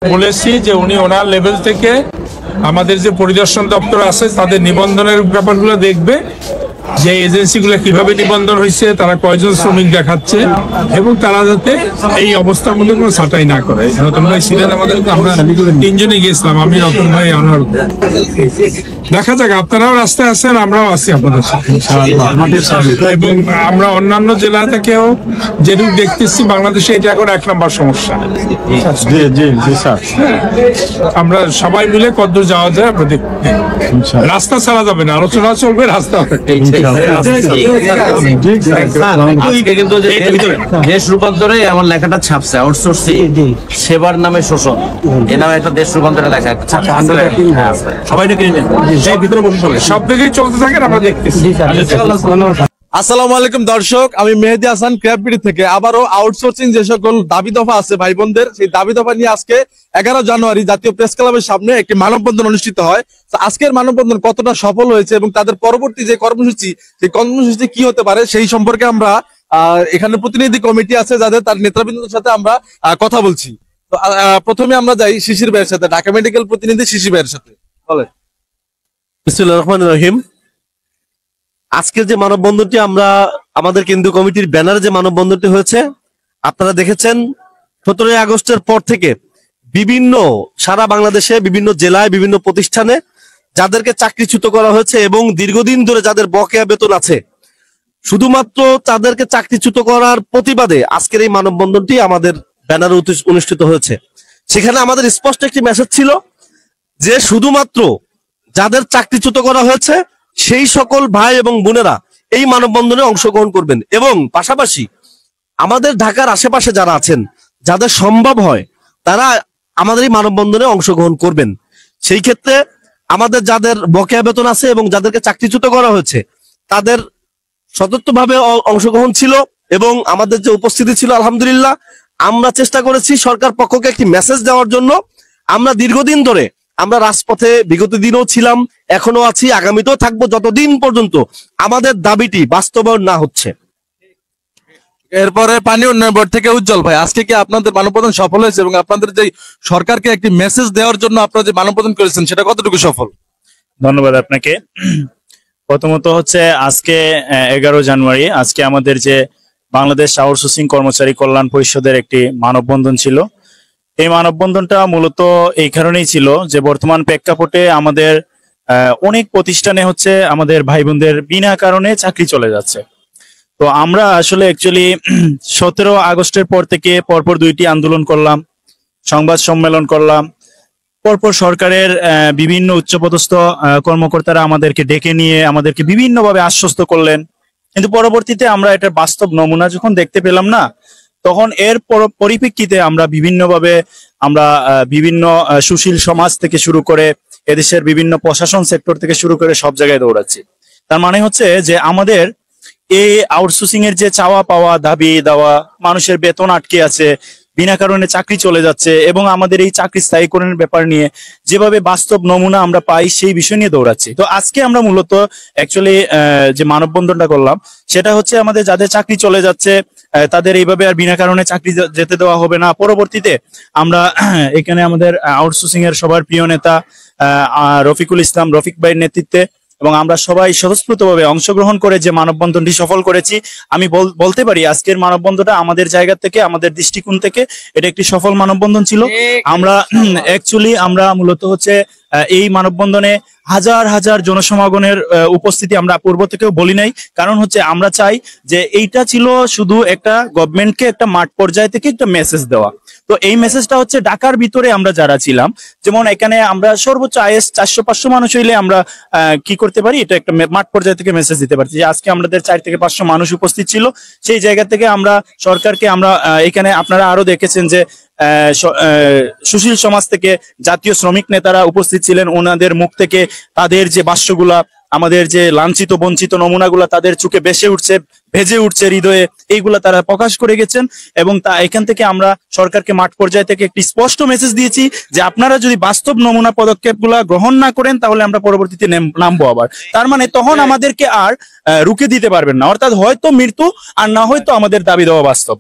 বলেছি যে উনি ওনার লেভেল থেকে আমাদের যে পরিদর্শন দপ্তর আছে তাদের নিবন্ধনের ব্যাপারগুলো দেখবে, যে এজেন্সিগুলো কিভাবে নিবন্ধন হয়েছে, তারা কয়জন শ্রমিক দেখাচ্ছে, এবং তারা যাতে এই অবস্থার মধ্যে কোনো ছাঁটাই না করে। রতন ভাই ছিলেন আমাদের, আমরা তিনজনে গিয়েছিলাম, আমি রতন ভাই আনার। দেখা যাক, আপনারাও রাস্তায় আছেন, আমরাও আছি আপনাদের সাথে, এবং আমরা অন্যান্য জেলা থেকেও যেটুকু দেখতেছি বাংলাদেশে এটা এখন 1 নম্বর সমস্যা। আমরা সবাই মিলে কতদূর যাওয়া যায় আমরা দেখব। রাস্তা ছাড়া যাবে না, আলোচনা চলবে, রাস্তা দেশ রূপান্তরে আমার লেখাটা ছাপছে, আউটসোর্সিং সেবার নামে শোষণ, এ নামে একটা দেশ রূপান্তরে লেখা সবাই সব দিকেই চলতে থাকেন, আমরা দেখতেছি। আসসালামু আলাইকুম দর্শক, আমি মেহেদী হাসান ক্র্যাববিডি থেকে আবারও আউটসোর্সিং যে সকল দাবি দফা আছে ভাই বোনদের, সেই দাবি দফা নিয়ে আজকে 11 জানুয়ারি জাতীয় প্রেস ক্লাবের সামনে একটি মানববন্ধন অনুষ্ঠিত হয়। তো আজকের মানববন্ধন কতটা সফল হয়েছে এবং তাদের পরবর্তী যে কর্মসূচি, সেই কর্মসূচি কি হতে পারে সেই সম্পর্কে আমরা এখানে প্রতিনিধি কমিটি আছে যাদের, তার নেতৃবৃন্দের সাথে আমরা কথা বলছি। তো প্রথমে আমরা যাই শিশির ভাইয়ের সাথে, ঢাকা মেডিকেল প্রতিনিধি শিশির ভাইয়ের সাথে। বলে বিসমিল্লাহির রহমানির রহিম। আজকের যে মানববন্ধনটি আমরা আমাদের কেন্দ্রীয় কমিটির ব্যানারে যে মানববন্ধনটি হয়েছে, আপনারা দেখেছেন 17 আগস্টের পর থেকে বিভিন্ন সারা বাংলাদেশে বিভিন্ন জেলায় বিভিন্ন প্রতিষ্ঠানে যাদেরকে চাকরিচ্যুত করা হয়েছে এবং দীর্ঘদিন ধরে যাদের বকেয়া বেতন আছে, শুধুমাত্র তাদেরকে চাকরিচ্যুত করার প্রতিবাদে আজকের এই মানববন্ধনটি আমাদের ব্যানারে অনুষ্ঠিত হয়েছে। সেখানে আমাদের স্পষ্ট একটি মেসেজ ছিল যে শুধুমাত্র যাদের চাকরিচ্যুত করা হয়েছে সেই সকল ভাই এবং বোনেরা এই মানববন্ধনে অংশগ্রহণ করবেন, এবং পাশাপাশি আমাদের ঢাকার আশেপাশে যারা আছেন, যাদের সম্ভব হয় তারা আমাদের এই মানববন্ধনে অংশগ্রহণ করবেন। সেই ক্ষেত্রে আমাদের যাদের বকেয়া বেতন আছে এবং যাদেরকে চাকরিচ্যুত করা হয়েছে তাদের সতর্কভাবে অংশগ্রহণ ছিল, এবং আমাদের যে উপস্থিতি ছিল আলহামদুলিল্লাহ। আমরা চেষ্টা করেছি সরকার পক্ষকে একটি মেসেজ দেওয়ার জন্য। আমরা দীর্ঘদিন ধরে আমরা রাজপথে বিগত দিনও ছিলাম, এখনো আছি, আগামীতেও থাকবো যতদিন পর্যন্ত আমাদের দাবিটি বাস্তবায়ন না হচ্ছে। এরপরে পানি উন্নয়ন বোর্ড থেকে উজ্জ্বল ভাই, আজকে কি আপনাদের মানববন্ধন সফল হয়েছে এবং আপনাদের যে সরকারকে একটি মেসেজ দেওয়ার জন্য আপনারা যে মানববন্ধন করেছেন সেটা কতটুকু সফল? ধন্যবাদ আপনাকে। প্রথমত হচ্ছে আজকে 11 জানুয়ারি, আজকে আমাদের যে বাংলাদেশ আউটসোর্সিং কর্মচারী কল্যাণ পরিষদের একটি মানববন্ধন ছিল। এই মানববন্ধনটা মূলত এই কারণেই ছিল যে বর্তমান প্রেক্ষাপটে আমাদের অনেক প্রতিষ্ঠানে হচ্ছে আমাদের ভাই বোনদের বিনা কারণে চাকরি চলে যাচ্ছে। তো আমরা আসলে অ্যাকচুয়ালি 17 আগস্টের পর থেকে পরপর 2টি আন্দোলন করলাম, সংবাদ সম্মেলন করলাম, পরপর সরকারের বিভিন্ন উচ্চপদস্থ কর্মকর্তারা আমাদেরকে ডেকে নিয়ে আমাদেরকে বিভিন্নভাবে আশ্বস্ত করলেন, কিন্তু পরবর্তীতে আমরা এটার বাস্তব নমুনা যখন দেখতে পেলাম না, তখন এর পরিপ্রেক্ষিতে আমরা বিভিন্নভাবে বিভিন্ন সুশীল সমাজ থেকে শুরু করে এদেশের বিভিন্ন প্রশাসন সেক্টর থেকে শুরু করে সব জায়গায় দৌড়াচ্ছি। তার মানে হচ্ছে যে আমাদের এই আউটসোর্সিং এর যে চাওয়া পাওয়া, দাবি দেওয়া, মানুষের বেতন আটকে আছে, বিনা কারণে চাকরি চলে যাচ্ছে, এবং আমাদের এই চাকরি স্থায়ীকরণের ব্যাপার নিয়ে যেভাবে বাস্তব নমুনা আমরা পাই সেই বিষয় নিয়ে দৌড়াচ্ছি। তো আজকে আমরা মূলত অ্যাকচুয়ালি যে মানববন্ধনটা করলাম সেটা হচ্ছে আমাদের যাদের চাকরি চলে যাচ্ছে তাদের এইভাবে আর বিনা কারণে চাকরি যেতে দেওয়া হবে না। পরবর্তীতে আমরা এখানে আমাদের আউটসোর্সিং এর সবার প্রিয় নেতা রফিকুল ইসলাম রফিক ভাইয়ের নেতৃত্বে এবং আমরা সবাই স্বতঃস্ফূর্তভাবে অংশগ্রহণ করে যে মানববন্ধনটি সফল করেছি, আমি বলতে পারি আজকের মানববন্ধনটা আমাদের জায়গা থেকে, আমাদের দৃষ্টিকোণ থেকে এটা একটি সফল মানববন্ধন ছিল। আমরা মূলত হচ্ছে এই মানববন্ধনে হাজার হাজার জনসমাগমের উপস্থিতি আমরা পূর্ব থেকেও বলি নাই, কারণ হচ্ছে আমরা চাই যে এইটা ছিল শুধু একটা গভর্নমেন্টকে একটা মাঠ পর্যায় থেকে একটা মেসেজ দেওয়া। তো এই মেসেজটা হচ্ছে ঢাকার ভিতরে আমরা যারা ছিলাম, যেমন এখানে আমরা সর্বোচ্চ আইএস 400-500 মানুষ হইলে আমরা কি করতে পারি, এটা একটা মাঠ পর্যায় থেকে মেসেজ দিতে পারছি। আজকে আমাদের 4 থেকে 500 মানুষ উপস্থিত ছিল, সেই জায়গা থেকে আমরা সরকারকে এখানে আপনারা আরো দেখেছেন যে সুশীল সমাজ থেকে জাতীয় শ্রমিক নেতারা উপস্থিত ছিলেন। ওনাদের মুখ থেকে তাদের যে ভাষ্যগুলা, আমাদের যে লাঞ্ছিত বঞ্চিত নমুনাগুলা তাদের চোখে ভেজে উঠছে হৃদয়ে, এইগুলা তারা প্রকাশ করে গেছেন। এবং এখান থেকে আমরা সরকারকে মাঠ পর্যায় থেকে একটি স্পষ্ট মেসেজ দিয়েছি যে আপনারা যদি বাস্তব নমুনা পদক্ষেপগুলা গ্রহণ না করেন তাহলে আমরা পরবর্তীতে নামবো আবার। তার মানে তখন আমাদেরকে আর রুখে দিতে পারবেন না, অর্থাৎ হয়তো মৃত্যু আর না হয়তো আমাদের দাবি দেওয়া বাস্তব।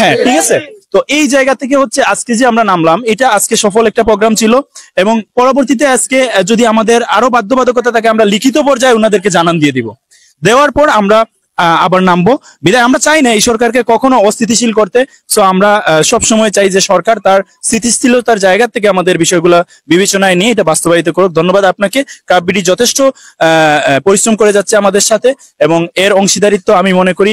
হ্যাঁ, ঠিক আছে। তো তো এই জায়গা থেকে হচ্ছে আজকে যে আমরা নামলাম, এটা আজকে সফল একটা প্রোগ্রাম ছিল, এবং পরবর্তীতে আজকে যদি আমাদের আরো বাধ্যবাধকতা থাকে আমরা লিখিত পর্যায়ে ওনাদেরকে জানান দিয়ে দিব, দেওয়ার পর আমরা আবার নামবো। বিধায় আমরা চাই না এই সরকারকে কখনো অস্থিতিশীল করতে। সো আমরা সব সময় চাই যে সরকার তার স্থিতিশীলতার জায়গা থেকে আমাদের বিষয়গুলো বিবেচনায় নিয়ে এটা বাস্তবায়িত করুক। ধন্যবাদ আপনাকে। কাপবিডি যথেষ্ট পরিশ্রম করে যাচ্ছে আমাদের সাথে, এবং এর অংশীদারিত্ব আমি মনে করি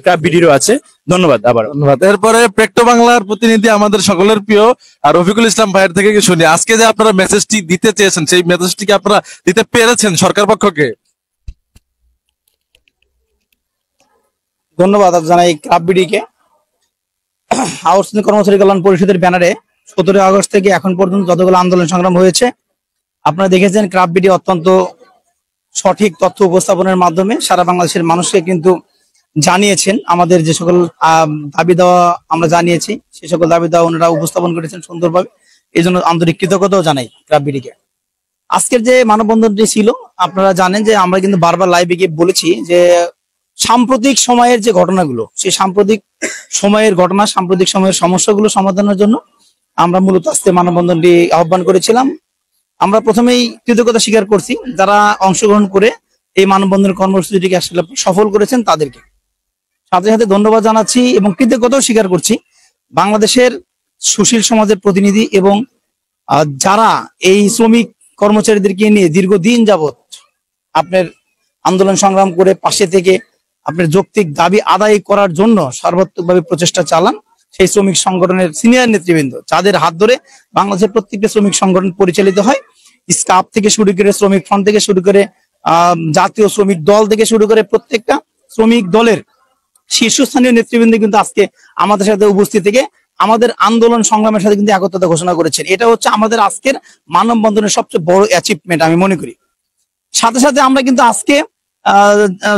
কাপবিডিরও আছে। ধন্যবাদ আবার। ধন্যবাদ। এরপরে প্রেক্টো বাংলার প্রতিনিধি আমাদের সকলের প্রিয় আর রফিকুল ইসলাম ভাইয়ের থেকে শুনি, আজকে যে আপনারা মেসেজটি দিতে চেয়েছেন সেই মেসেজটিকে আপনারা দিতে পেরেছেন সরকার পক্ষকে? ধন্যবাদ জানাই কাপবিডিকে। আউটসোর্সিং কর্মচারী কল্যাণ পরিষদের ব্যানারে 17 আগস্ট থেকে এখন পর্যন্ত যতগুলো আন্দোলন সংগ্রাম হয়েছে আপনারা দেখেছেন, কাপবিডি অত্যন্ত সঠিক তথ্য উপস্থাপনের মাধ্যমে সারা বাংলাদেশের মানুষকে কিন্তু জানিয়েছেন আমাদের যে সকল দাবি দেওয়া আমরা জানিয়েছি, সে সকল দাবি দেওয়া ওনারা উপস্থাপন করেছেন সুন্দরভাবে। এই জন্য আন্তরিক কৃতজ্ঞতাও জানাই কাপবিডিকে। আজকের যে মানববন্ধনটি ছিল আপনারা জানেন যে আমরা কিন্তু বারবার লাইভে গিয়ে বলেছি যে সাম্প্রতিক সময়ের যে ঘটনাগুলো, সেই সাম্প্রতিক সময়ের ঘটনা, সাম্প্রতিক সময়ের সমস্যাগুলো সমাধানের জন্য আমরা মূলত আজকে মানববন্ধনটি আহ্বান করেছিলাম। আমরা প্রথমেই কৃতজ্ঞতা স্বীকার করছি যারা অংশগ্রহণ করে এই মানববন্ধন কর্মসূচিটিকে আসলে সফল করেছেন তাদেরকে, সাথে সাথে ধন্যবাদ জানাচ্ছি এবং কৃতজ্ঞতাও স্বীকার করছি বাংলাদেশের সুশীল সমাজের প্রতিনিধি এবং যারা এই শ্রমিক কর্মচারীদেরকে নিয়ে দীর্ঘদিন যাবৎ আপনার আন্দোলন সংগ্রাম করে পাশে থেকে আপনার যৌক্তিক দাবি আদায় করার জন্য সর্বাত্মকভাবে প্রচেষ্টা চালান সেই শ্রমিক সংগঠনের সিনিয়র নেতৃবৃন্দ, যাদের হাত ধরে বাংলাদেশের প্রত্যেকটা শ্রমিক সংগঠন পরিচালিত হয়। স্কাপ থেকে শুরু করে, শ্রমিক ফ্রন্ট থেকে শুরু করে, জাতীয় শ্রমিক দল থেকে শুরু করে প্রত্যেকটা শ্রমিক দলের শীর্ষস্থানীয় নেতৃবৃন্দ কিন্তু আজকে আমাদের সাথে উপস্থিত থেকে আমাদের আন্দোলন সংগ্রামের সাথে কিন্তু একত্রতা ঘোষণা করেছেন। এটা হচ্ছে আমাদের আজকের মানববন্ধনের সবচেয়ে বড় অ্যাচিভমেন্ট আমি মনে করি। সাথে সাথে আমরা কিন্তু আজকে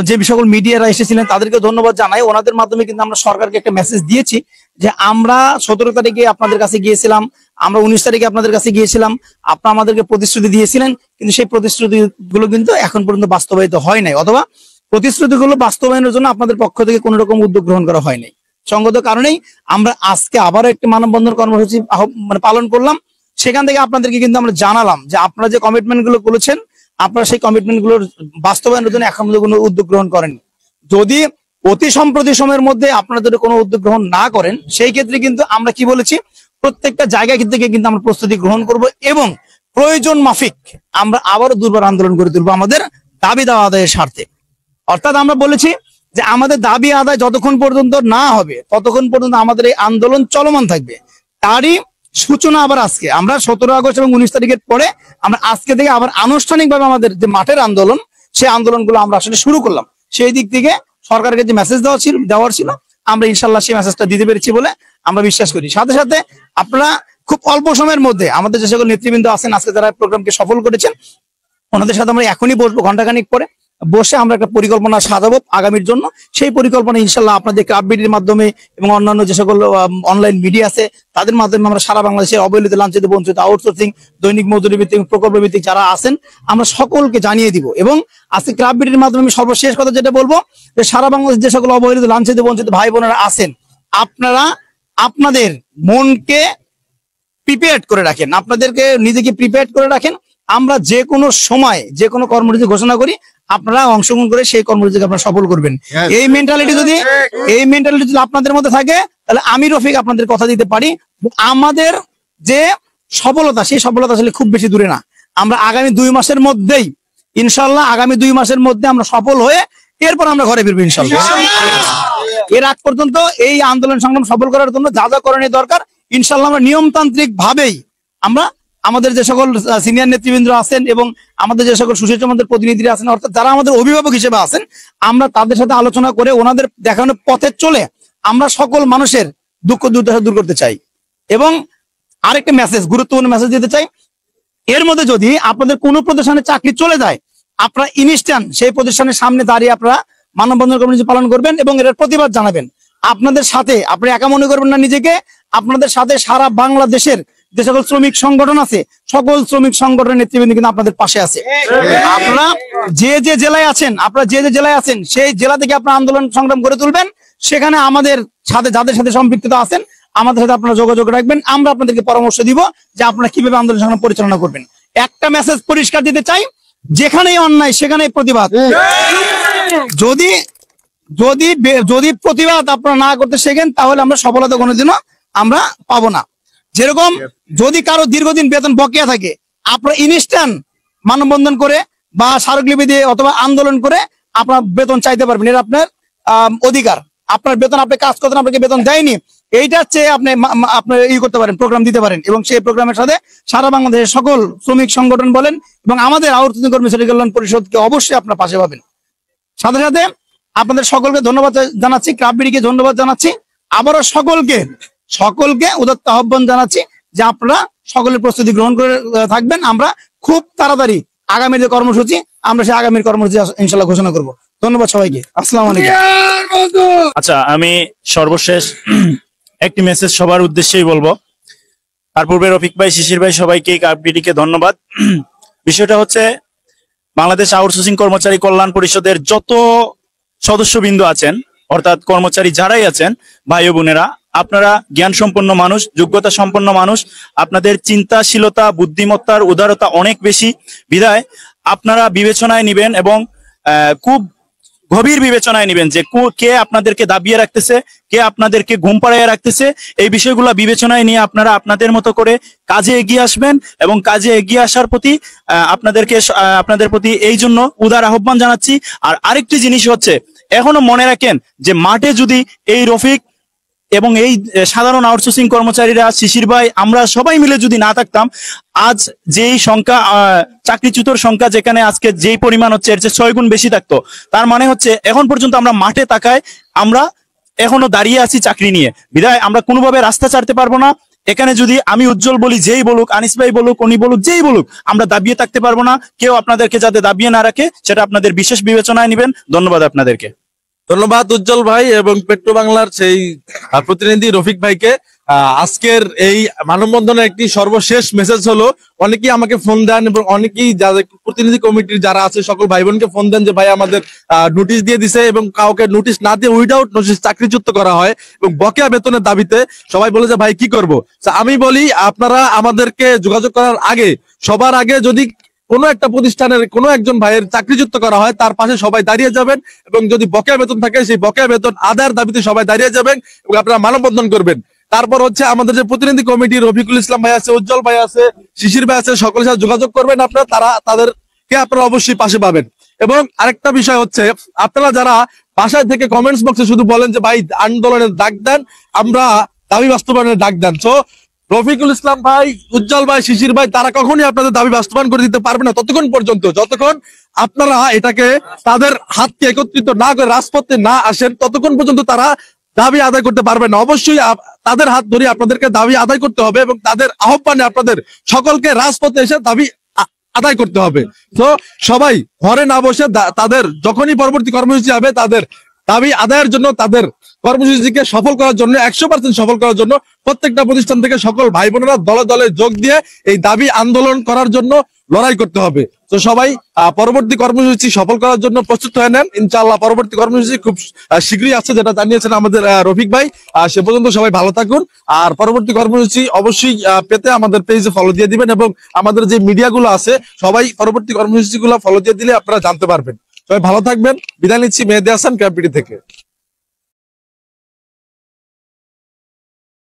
যে সকল মিডিয়ারা এসেছিলেন তাদেরকে ধন্যবাদ জানাই। ওনাদের মাধ্যমে কিন্তু আমরা সরকারকে একটা মেসেজ দিয়েছি যে আমরা 17 তারিখে আপনাদের কাছে গিয়েছিলাম, আমরা 19 তারিখে আপনাদের কাছে গিয়েছিলাম, আপনারা আমাদেরকে প্রতিশ্রুতি দিয়েছিলেন, কিন্তু সেই প্রতিশ্রুতিগুলো কিন্তু এখন পর্যন্ত বাস্তবায়িত হয় নাই, অথবা প্রতিশ্রুতিগুলো বাস্তবায়নের জন্য আপনাদের পক্ষ থেকে কোনো রকম উদ্যোগ গ্রহণ করা হয় নাই। সঙ্গত কারণেই আমরা আজকে আবারও একটি মানববন্ধন কর্মসূচি পালন করলাম। সেখান থেকে আপনাদেরকে কিন্তু আমরা জানালাম যে আপনারা যে কমিটমেন্ট গুলো করেছেন আপনারা সেই কমিটমেন্ট গুলোর বাস্তবায়নের জন্য এখন কোনো উদ্যোগ গ্রহণ করেননি। যদি অতি সম্প্রতি সময়ের মধ্যে আপনারা যদি কোনো উদ্যোগ গ্রহণ না করেন সেই ক্ষেত্রে কিন্তু আমরা কি বলেছি, প্রত্যেকটা জায়গা থেকে কিন্তু আমরা প্রস্তুতি গ্রহণ করব এবং প্রয়োজন মাফিক আমরা আবারও দুর্বার আন্দোলন করে তুলবো আমাদের দাবি দেওয়া আদায়ের স্বার্থে। অর্থাৎ আমরা বলেছি যে আমাদের দাবি আদায় যতক্ষণ পর্যন্ত না হবে ততক্ষণ পর্যন্ত আমাদের এই আন্দোলন চলমান থাকবে। তারই সূচনা আবার আজকে আমরা 17 আগস্ট এবং 19 তারিখের পরে আমরা আজকে থেকে আবার আনুষ্ঠানিকভাবে আমাদের যে মাঠের আন্দোলন সেই আন্দোলনগুলো আমরা আসলে শুরু করলাম। সেই দিক থেকে সরকারকে যে মেসেজ দেওয়ার ছিল আমরা ইনশাল্লাহ সেই মেসেজটা দিতে পেরেছি বলে আমরা বিশ্বাস করি। সাথে সাথে আপনারা খুব অল্প সময়ের মধ্যে আমাদের যে সকল নেতৃবৃন্দ আছেন আজকে যারা প্রোগ্রামকে সফল করেছেন ওনাদের সাথে আমরা এখনই বসবো, ঘন্টাখানিক পরে বসে আমরা একটা পরিকল্পনা সাজাবো আগামীর জন্য। সেই পরিকল্পনা ইনশাল্লাহ আপনাদের কাপবিডির মাধ্যমে এবং অন্যান্য যে সকল অনলাইন মিডিয়া আছে তাদের মাধ্যমে আমরা সারা বাংলাদেশের অবহেলিত, লাঞ্ছিত, বঞ্চিত, আউটসোর্সিং, দৈনিক মজুরি ভিত্তিক, প্রকল্প ভিত্তিক যারা আছেন আমরা সকলকে জানিয়ে দিব। এবং আজকে কাপবিডির মাধ্যমে আমি সর্বশেষ কথা যেটা বলবো যে সারা বাংলাদেশ যে সকল অবহেলিত, লাঞ্ছিত, বঞ্চিত ভাই বোনেরা আছেন আপনারা আপনাদের মনকে প্রিপেয়ার করে রাখেন, আপনাদেরকে নিজেকে প্রিপেয়ার করে রাখেন। আমরা যে কোনো সময় যে কোনো কর্মসূচি ঘোষণা করি আপনারা অংশগ্রহণ করে সেই কর্মসূচিকে আপনারা সফল করবেন। এই মেন্টালিটি যদি আপনাদের মধ্যে থাকে তাহলে আমি রফিক আপনাদের কথা দিতে পারি আমাদের যে সফলতা সেই সফলতা আসলে খুব বেশি দূরে না। আমরা আগামী 2 মাসের মধ্যেই ইনশাল্লাহ আগামী 2 মাসের মধ্যে আমরা সফল হয়ে এরপর আমরা ঘরে ফিরবো ইনশাল্লাহ। এর আগ পর্যন্ত এই আন্দোলন সংগ্রাম সফল করার জন্য যা যা করণীয় দরকার ইনশাল্লাহ আমরা নিয়মতান্ত্রিক ভাবেই আমরা আমাদের যে সকল সিনিয়র নেতৃবৃন্দ আছেন এবং আমাদের যে সকল সুশীল সমাজের প্রতিনিধিরা আছেন অর্থাৎ যারা আমাদের অভিভাবক হিসেবে আছেন আমরা তাদের সাথে আলোচনা করে ওনাদের দেখানোর পথে চলে আমরা সকল মানুষের দুঃখ দুর্দশা দূর করতে চাই। এবং আরেকটা মেসেজ, গুরুত্বপূর্ণ মেসেজ দিতে চাই, এর মধ্যে যদি আপনাদের কোনো প্রতিষ্ঠানে চাকরি চলে যায় আপনারা ইনস্ট্যান্ট সেই প্রতিষ্ঠানের সামনে দাঁড়িয়ে আপনারা মানববন্ধন কর্মসূচি পালন করবেন এবং এর প্রতিবাদ জানাবেন। আপনাদের সাথে আপনি একা মনে করবেন না নিজেকে, আপনাদের সাথে সারা বাংলাদেশের যে সকল শ্রমিক সংগঠন আছে সকল শ্রমিক সংগঠনের নেতৃবৃন্দ কিন্তু আপনাদের পাশে আছে। আপনারা যে যে জেলায় আছেন সেই জেলা থেকে আপনারা আন্দোলন সংগ্রাম করে তুলবেন। সেখানে আমাদের সাথে যাদের সাথে সম্পৃক্ততা আছেন আমাদের সাথে আপনারা যোগাযোগ রাখবেন, আমরা আপনাদেরকে পরামর্শ দিব যে আপনারা কিভাবে আন্দোলন সংগ্রাম পরিচালনা করবেন। একটা মেসেজ পরিষ্কার দিতে চাই, যেখানেই অন্যায় সেখানেই প্রতিবাদ। যদি যদি যদি প্রতিবাদ আপনারা না করতে শেখেন তাহলে আমরা সফলতা কোনোদিনও আমরা পাবো না। যেরকম যদি কারো দীর্ঘদিন বেতন বকেয়া থাকে, আপনারা ইনস্ট্যান্ট মানববন্ধন করে বা স্মারকলিপি দিয়ে অথবা আন্দোলন করে আপনার বেতন চাইতে পারবেন, এটা আপনার অধিকার। আপনার বেতন, আপনি কাজ করতেন, আপনাকে বেতন দেয়নি, এইটার চেয়ে আপনি আপনার করতে পারেন, প্রোগ্রাম দিতে পারেন, এবং সেই প্রোগ্রামের সাথে সারা বাংলাদেশের সকল শ্রমিক সংগঠন বলেন এবং আমাদের আউটসোর্সিং কর্মচারী কল্যাণ পরিষদকে অবশ্যই আপনার পাশে পাবেন। সাথে সাথে আপনাদের সকলকে ধন্যবাদ জানাচ্ছি, ক্রাফট-বিডিকে ধন্যবাদ জানাচ্ছি, আবারও সকলকে উদাত্ত আহ্বান জানাচ্ছি যে আপনারা সকলের প্রস্তুতি গ্রহণ করে থাকবেন। আমরা খুব তাড়াতাড়ি আগামীর যে কর্মসূচি, আমরা সেই আগামীর কর্মসূচি ইনশাল্লাহ ঘোষণা করব। ধন্যবাদ সবাইকে, আসসালামু আলাইকুম। আচ্ছা, আমি সর্বশেষ একটি মেসেজ সবার উদ্দেশ্যেই বলবো। তার পূর্বে রফিক ভাই, শিশির ভাই, সবাইকে ক্রাফট-বিডিকে ধন্যবাদ। বিষয়টা হচ্ছে, বাংলাদেশ আউটসোর্সিং কর্মচারী কল্যাণ পরিষদের যত সদস্যবৃন্দ আছেন, অর্থাৎ কর্মচারী যারাই আছেন, ভাই ও বোনেরা, আপনারা জ্ঞান সম্পন্ন মানুষ, যোগ্যতা সম্পন্ন মানুষ, আপনাদের চিন্তাশীলতা, বুদ্ধিমত্তার উদারতা অনেক বেশি। বিধায় আপনারা বিবেচনায় নিবেন এবং খুব গভীর বিবেচনায় নিবেন যে কে আপনাদেরকে দাবিয়ে রাখতেছে, কে আপনাদেরকে ঘুম পাড়াইয়া রাখতেছে। এই বিষয়গুলো বিবেচনায় নিয়ে আপনারা আপনাদের মতো করে কাজে এগিয়ে আসবেন এবং কাজে এগিয়ে আসার প্রতি আপনাদের প্রতি এই জন্য উদার আহ্বান জানাচ্ছি। আর আরেকটি জিনিস হচ্ছে, এখনো মনে রাখেন যে মাঠে যদি এই রফিক এবং এই সাধারণ আউটসোর্সিং কর্মচারীরা, শিশির ভাই, আমরা সবাই মিলে যদি না থাকতাম, আজ যেই সংখ্যা, চাকরিচ্যুতর সংখ্যা যেখানে আজকে যেই পরিমাণ হচ্ছে এর চেয়ে 6 গুণ বেশি থাকতো। তার মানে হচ্ছে এখন পর্যন্ত আমরা মাঠে তাকায় আমরা এখনো দাঁড়িয়ে আছি চাকরি নিয়ে। বিধায় আমরা কোনোভাবে রাস্তা ছাড়তে পারবো না। এখানে যদি আমি উজ্জ্বল বলি, যেই বলুক, আনিস ভাই বলুক, উনি বলুক, যেই বলুক, আমরা দাবিয়ে থাকতে পারবো না। কেউ আপনাদেরকে যাতে দাবিয়ে না রাখে সেটা আপনাদের বিশেষ বিবেচনায় নেবেন। ধন্যবাদ আপনাদেরকে। ধন্যবাদ উজ্জ্বল ভাই এবং পেট্রো বাংলার সেই প্রতিনিধি রফিক ভাইকে। আজকের এই মানববন্ধনের একটি সর্বশেষ মেসেজ হলো, অনেকেই আমাকে ফোন দেন এবং অনেকেই যাদের প্রতিনিধি কমিটির যারা আছে সকল ভাই বোনকে ফোন দেন যে ভাই আমাদের নোটিশ দিয়ে দিছে, এবং কাউকে নোটিশ না দিয়ে উইদাউট নোটিশ চাকরিচ্যুত করা হয় এবং বকেয়া বেতনের দাবিতে সবাই বলে যে ভাই কি করব। আমি বলি, আপনারা আমাদেরকে যোগাযোগ করার আগে, সবার আগে যদি কোনো একটা প্রতিষ্ঠানের কোনো একজন ভাইয়ের চাকরিচ্যুত করা হয়, তার পাশে সবাই দাঁড়িয়ে যাবেন এবং যদি বকেয়া বেতন থাকে সেই বকেয়া বেতন আদায়ের দাবিতে সবাই দাঁড়িয়ে যাবেন এবং আপনারা মানববন্ধন করবেন। তারপর হচ্ছে আমাদের যে প্রতিনিধি কমিটি, রফিকুল ইসলাম ভাই আছে, উজ্জ্বল ভাই আছে, শিশির ভাই আছে, সকলের সাথে যোগাযোগ করবেন আপনারা, তাদেরকে আপনারা অবশ্যই পাশে পাবেন। এবং আরেকটা বিষয় হচ্ছে, আপনারা যারা বাসায় থেকে কমেন্টস বক্সে শুধু বলেন যে ভাই আন্দোলনের ডাক দেন, আমরা দাবি বাস্তবায়নের ডাক দেন, তো রফিকুল ইসলাম ভাই, উজ্জ্বল ভাই, শিশির ভাই তারা কখনই আপনাদের দাবি বাস্তবায়ন করে দিতে পারবে না ততক্ষণ পর্যন্ত, যতক্ষণ আপনারা এটাকে তাদের হাতকে একত্রিত না করে রাজপথে না আসেন, ততক্ষণ পর্যন্ত তারা দাবি আদায় করতে পারবে না। অবশ্যই তাদের হাত ধরে আপনাদেরকে দাবি আদায় করতে হবে এবং তাদের আহ্বানে আপনাদের সকলকে রাজপথে এসে দাবি আদায় করতে হবে। তো সবাই ঘরে না বসে তাদের যখনই পরবর্তী কর্মসূচি হবে, তাদের দাবি আদায়ের জন্য, তাদের কর্মসূচিকে সফল করার জন্য, 100% সফল করার জন্য প্রত্যেকটা প্রতিষ্ঠান থেকে সকল ভাই বোনেরা দলে দলে যোগ দিয়ে এই দাবি আন্দোলন করার জন্য লড়াই করতে হবে। তো সবাই পরবর্তী কর্মসূচি সফল করার জন্য প্রস্তুত হয়ে নেন। ইনশাআল্লাহ পরবর্তী কর্মসূচি খুব শীঘ্রই আছে, যেটা জানিয়েছেন আমাদের রফিক ভাই। সে পর্যন্ত সবাই ভালো থাকুন, আর পরবর্তী কর্মসূচি অবশ্যই পেতে আমাদের পেজে ফলো দিয়ে দিবেন এবং আমাদের যে মিডিয়াগুলো আছে সবাই পরবর্তী কর্মসূচিগুলো ফলো দিয়ে দিলে আপনারা জানতে পারবেন। সবাই ভালো থাকবেন, বিদায় নিচ্ছি। মেহেদী হাসান, ক্রাফট-বিডি থেকে।